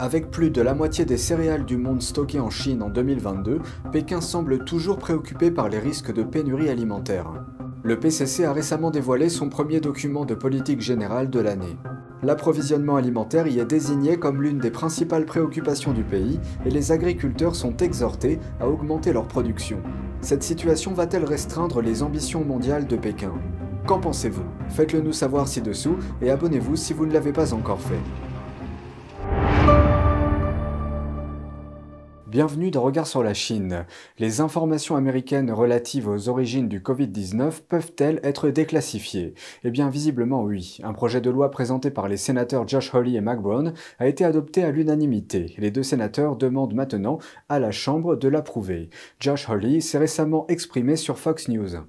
Avec plus de la moitié des céréales du monde stockées en Chine en 2022, Pékin semble toujours préoccupé par les risques de pénurie alimentaire. Le PCC a récemment dévoilé son premier document de politique générale de l'année. L'approvisionnement alimentaire y est désigné comme l'une des principales préoccupations du pays et les agriculteurs sont exhortés à augmenter leur production. Cette situation va-t-elle restreindre les ambitions mondiales de Pékin? Qu'en pensez-vous? Faites-le nous savoir ci-dessous et abonnez-vous si vous ne l'avez pas encore fait. Bienvenue dans Regard sur la Chine. Les informations américaines relatives aux origines du Covid-19 peuvent-elles être déclassifiées? Eh bien, visiblement oui. Un projet de loi présenté par les sénateurs Josh Hawley et Mac Brown a été adopté à l'unanimité. Les deux sénateurs demandent maintenant à la Chambre de l'approuver. Josh Hawley s'est récemment exprimé sur Fox News.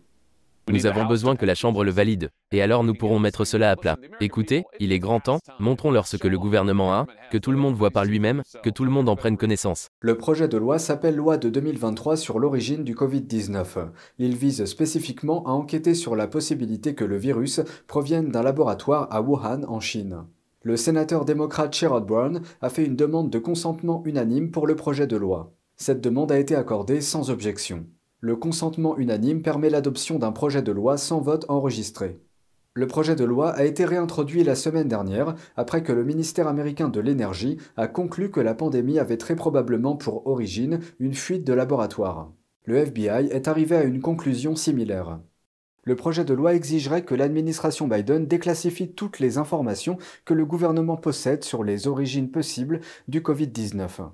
Nous avons besoin que la Chambre le valide, et alors nous pourrons mettre cela à plat. Écoutez, il est grand temps, montrons-leur ce que le gouvernement a, que tout le monde voit par lui-même, que tout le monde en prenne connaissance. Le projet de loi s'appelle Loi de 2023 sur l'origine du Covid-19. Il vise spécifiquement à enquêter sur la possibilité que le virus provienne d'un laboratoire à Wuhan, en Chine. Le sénateur démocrate Sherrod Brown a fait une demande de consentement unanime pour le projet de loi. Cette demande a été accordée sans objection. Le consentement unanime permet l'adoption d'un projet de loi sans vote enregistré. Le projet de loi a été réintroduit la semaine dernière après que le ministère américain de l'Énergie a conclu que la pandémie avait très probablement pour origine une fuite de laboratoire. Le FBI est arrivé à une conclusion similaire. Le projet de loi exigerait que l'administration Biden déclassifie toutes les informations que le gouvernement possède sur les origines possibles du Covid-19.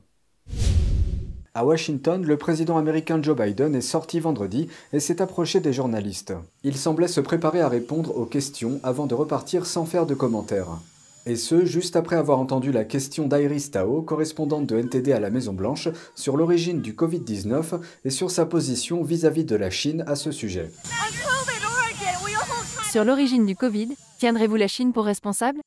À Washington, le président américain Joe Biden est sorti vendredi et s'est approché des journalistes. Il semblait se préparer à répondre aux questions avant de repartir sans faire de commentaires. Et ce, juste après avoir entendu la question d'Iris Tao, correspondante de NTD à la Maison-Blanche, sur l'origine du Covid-19 et sur sa position vis-à-vis de la Chine à ce sujet. Sur l'origine du Covid, tiendrez-vous la Chine pour responsable ?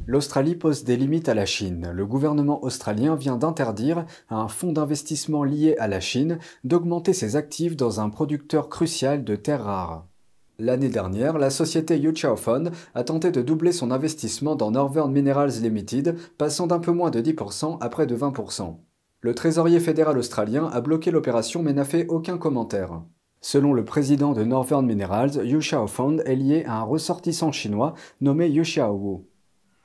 L'Australie pose des limites à la Chine. Le gouvernement australien vient d'interdire à un fonds d'investissement lié à la Chine d'augmenter ses actifs dans un producteur crucial de terres rares. L'année dernière, la société Yuchao Fund a tenté de doubler son investissement dans Northern Minerals Limited, passant d'un peu moins de 10% à près de 20%. Le trésorier fédéral australien a bloqué l'opération mais n'a fait aucun commentaire. Selon le président de Northern Minerals, Yuchao Fund est lié à un ressortissant chinois nommé Yuxiao Wu.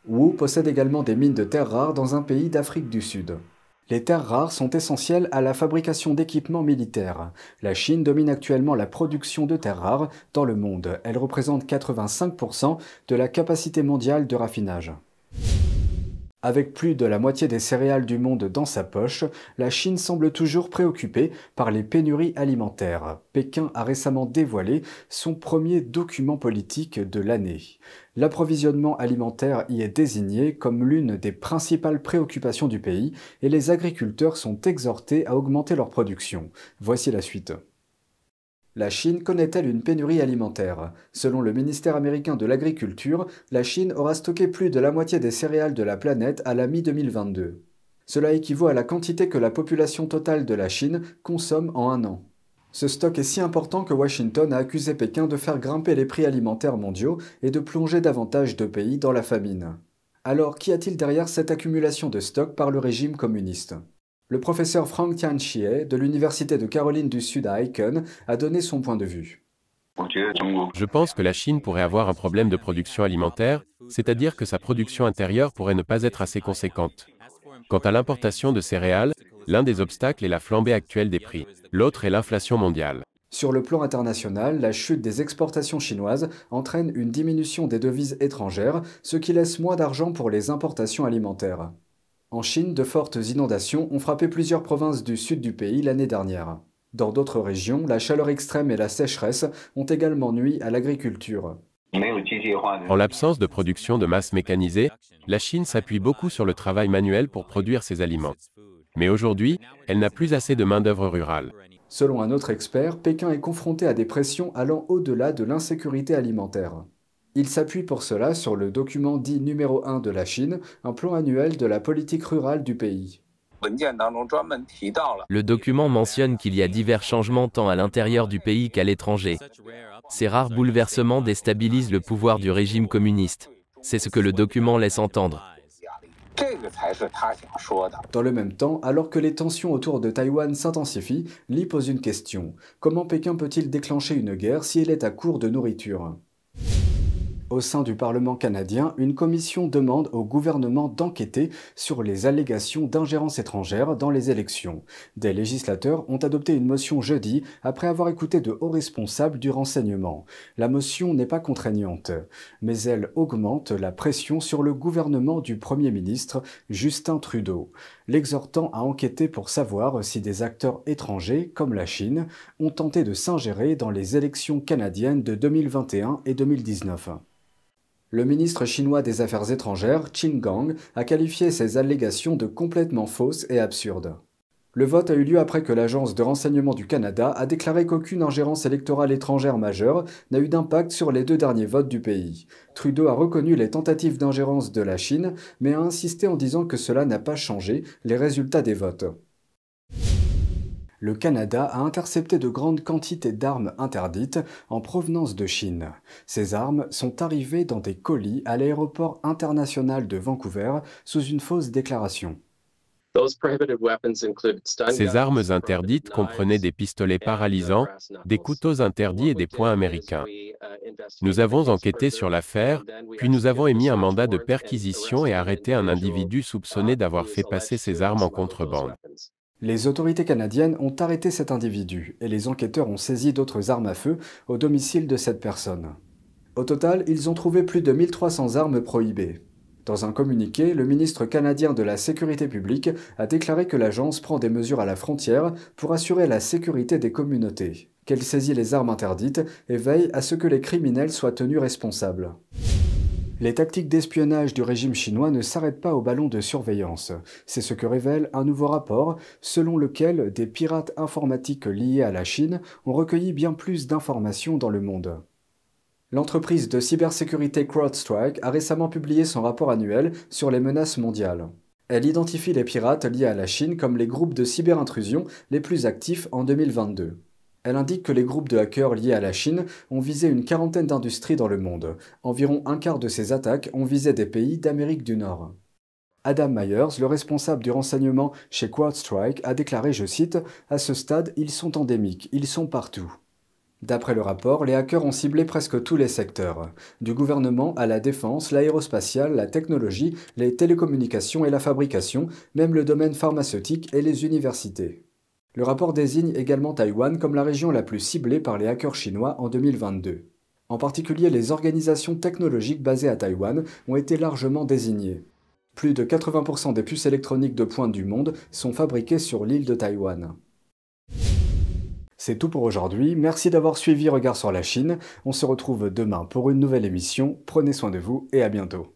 Wu possède également des mines de terres rares dans un pays d'Afrique du Sud. Les terres rares sont essentielles à la fabrication d'équipements militaires. La Chine domine actuellement la production de terres rares dans le monde. Elle représente 85% de la capacité mondiale de raffinage. Avec plus de la moitié des céréales du monde dans sa poche, la Chine semble toujours préoccupée par les pénuries alimentaires. Pékin a récemment dévoilé son premier document politique de l'année. L'approvisionnement alimentaire y est désigné comme l'une des principales préoccupations du pays et les agriculteurs sont exhortés à augmenter leur production. Voici la suite. La Chine connaît-elle une pénurie alimentaire? Selon le ministère américain de l'Agriculture, la Chine aura stocké plus de la moitié des céréales de la planète à la mi-2022. Cela équivaut à la quantité que la population totale de la Chine consomme en un an. Ce stock est si important que Washington a accusé Pékin de faire grimper les prix alimentaires mondiaux et de plonger davantage de pays dans la famine. Alors, qu'y a-t-il derrière cette accumulation de stock par le régime communiste? Le professeur Frank Tianchie de l'Université de Caroline du Sud à Aiken a donné son point de vue. Je pense que la Chine pourrait avoir un problème de production alimentaire, c'est-à-dire que sa production intérieure pourrait ne pas être assez conséquente. Quant à l'importation de céréales, l'un des obstacles est la flambée actuelle des prix. L'autre est l'inflation mondiale. Sur le plan international, la chute des exportations chinoises entraîne une diminution des devises étrangères, ce qui laisse moins d'argent pour les importations alimentaires. En Chine, de fortes inondations ont frappé plusieurs provinces du sud du pays l'année dernière. Dans d'autres régions, la chaleur extrême et la sécheresse ont également nui à l'agriculture. En l'absence de production de masse mécanisée, la Chine s'appuie beaucoup sur le travail manuel pour produire ses aliments. Mais aujourd'hui, elle n'a plus assez de main-d'œuvre rurale. Selon un autre expert, Pékin est confronté à des pressions allant au-delà de l'insécurité alimentaire. Il s'appuie pour cela sur le document dit numéro 1 de la Chine, un plan annuel de la politique rurale du pays. Le document mentionne qu'il y a divers changements tant à l'intérieur du pays qu'à l'étranger. Ces rares bouleversements déstabilisent le pouvoir du régime communiste. C'est ce que le document laisse entendre. Dans le même temps, alors que les tensions autour de Taïwan s'intensifient, Li pose une question. Comment Pékin peut-il déclencher une guerre si elle est à court de nourriture ? Au sein du Parlement canadien, une commission demande au gouvernement d'enquêter sur les allégations d'ingérence étrangère dans les élections. Des législateurs ont adopté une motion jeudi après avoir écouté de hauts responsables du renseignement. La motion n'est pas contraignante, mais elle augmente la pression sur le gouvernement du Premier ministre Justin Trudeau, l'exhortant à enquêter pour savoir si des acteurs étrangers, comme la Chine, ont tenté de s'ingérer dans les élections canadiennes de 2021 et 2019. Le ministre chinois des Affaires étrangères, Qin Gang, a qualifié ces allégations de complètement fausses et absurdes. Le vote a eu lieu après que l'Agence de renseignement du Canada a déclaré qu'aucune ingérence électorale étrangère majeure n'a eu d'impact sur les 2 derniers votes du pays. Trudeau a reconnu les tentatives d'ingérence de la Chine, mais a insisté en disant que cela n'a pas changé les résultats des votes. Le Canada a intercepté de grandes quantités d'armes interdites en provenance de Chine. Ces armes sont arrivées dans des colis à l'aéroport international de Vancouver sous une fausse déclaration. Ces armes interdites comprenaient des pistolets paralysants, des couteaux interdits et des poings américains. Nous avons enquêté sur l'affaire, puis nous avons émis un mandat de perquisition et arrêté un individu soupçonné d'avoir fait passer ces armes en contrebande. Les autorités canadiennes ont arrêté cet individu et les enquêteurs ont saisi d'autres armes à feu au domicile de cette personne. Au total, ils ont trouvé plus de 1300 armes prohibées. Dans un communiqué, le ministre canadien de la Sécurité publique a déclaré que l'agence prend des mesures à la frontière pour assurer la sécurité des communautés, qu'elle saisit les armes interdites et veille à ce que les criminels soient tenus responsables. Les tactiques d'espionnage du régime chinois ne s'arrêtent pas aux ballons de surveillance. C'est ce que révèle un nouveau rapport selon lequel des pirates informatiques liés à la Chine ont recueilli bien plus d'informations dans le monde. L'entreprise de cybersécurité CrowdStrike a récemment publié son rapport annuel sur les menaces mondiales. Elle identifie les pirates liés à la Chine comme les groupes de cyberintrusion les plus actifs en 2022. Elle indique que les groupes de hackers liés à la Chine ont visé une quarantaine d'industries dans le monde. Environ un quart de ces attaques ont visé des pays d'Amérique du Nord. Adam Myers, le responsable du renseignement chez CrowdStrike, a déclaré, je cite, « À ce stade, ils sont endémiques, ils sont partout ». D'après le rapport, les hackers ont ciblé presque tous les secteurs, du gouvernement à la défense, l'aérospatiale, la technologie, les télécommunications et la fabrication, même le domaine pharmaceutique et les universités. Le rapport désigne également Taïwan comme la région la plus ciblée par les hackers chinois en 2022. En particulier, les organisations technologiques basées à Taïwan ont été largement désignées. Plus de 80% des puces électroniques de pointe du monde sont fabriquées sur l'île de Taïwan. C'est tout pour aujourd'hui, merci d'avoir suivi Regard sur la Chine. On se retrouve demain pour une nouvelle émission. Prenez soin de vous et à bientôt.